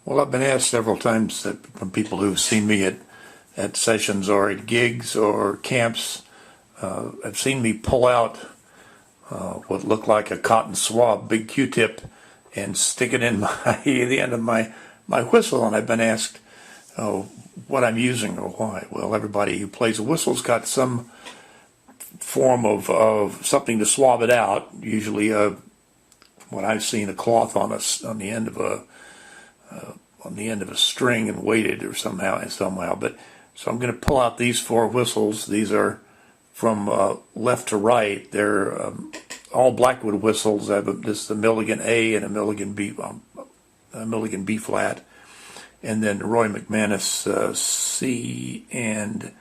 Well, I've been asked several times from people who've seen me at sessions or at gigs or camps, have seen me pull out what looked like a cotton swab, big Q-tip, and stick it in the end of my whistle. And I've been asked what I'm using or why. Well, everybody who plays a whistle's got some form of something to swab it out. Usually, what I've seen, a cloth on the end of a string and weighted or somehow. But so I'm going to pull out these four whistles. These are from left to right. They're all Blackwood whistles. This is a Milligan A and a Milligan B flat, and then Roy McManus C and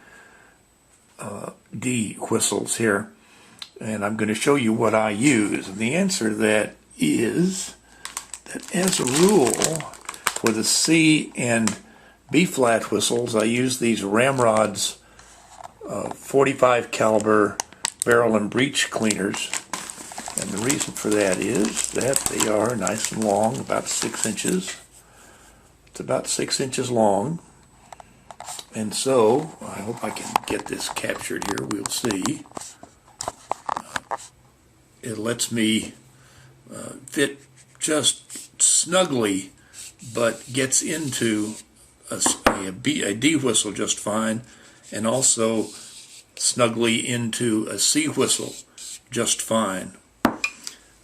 D whistles here. And I'm going to show you what I use. And the answer to that is that, as a rule, for the C and B flat whistles, I use these Ramrod's 45 caliber barrel and breech cleaners. And the reason for that is that they are nice and long, about 6 inches. It's about 6 inches long. And so, I hope I can get this captured here, we'll see. It lets me fit just snugly, but gets into a D whistle just fine, and also snugly into a C whistle just fine.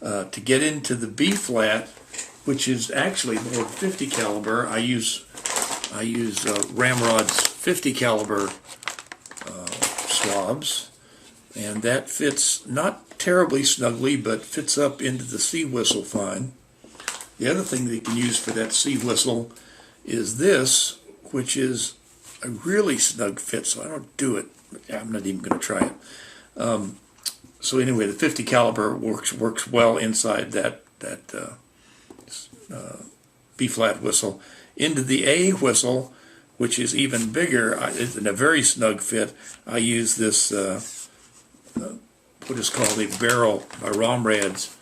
To get into the B flat, which is actually more 50 caliber, I use Ramrod's 50 caliber swabs, and that fits not terribly snugly, but fits up into the C whistle fine. The other thing that you can use for that C whistle is this, which is a really snug fit, so I don't do it. I'm not even going to try it. So anyway, the 50 caliber works well inside that B flat whistle. Into the A whistle, which is even bigger, in a very snug fit, I use this what is called a barrel by Ramrod's,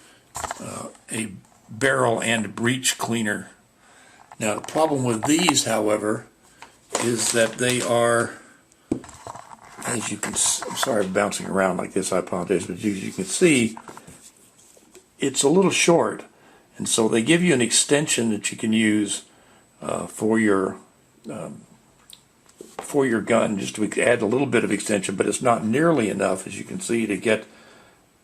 a barrel and breech cleaner. Now the problem with these, however, is that they are, as you can, I'm sorry I'm bouncing around like this, I apologize, but as you can see, it's a little short, and so they give you an extension that you can use for your gun, just to add a little bit of extension, but it's not nearly enough, as you can see, to get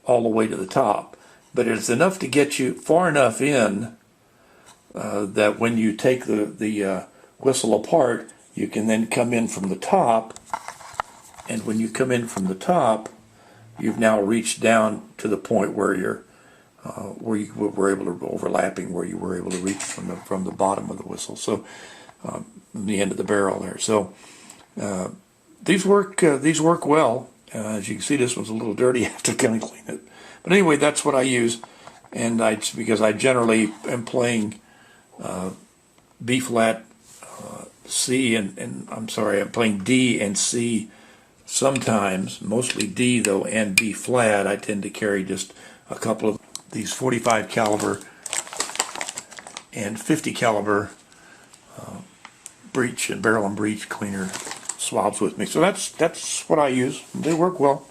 all the way to the top. But it's enough to get you far enough in that when you take the whistle apart, you can then come in from the top, and when you come in from the top, you've now reached down to the point where you were able to overlapping, where you were able to reach from the bottom of the whistle, so the end of the barrel there. So these work well. As you can see, this one's a little dirty. I have to kind of clean it. But anyway, that's what I use, and because I generally am playing B flat, C, and I'm sorry, I'm playing D and C sometimes, mostly D though, and B flat. I tend to carry just a couple of these 45 caliber and 50 caliber breech and barrel and breech cleaner swabs with me. So that's what I use. They work well.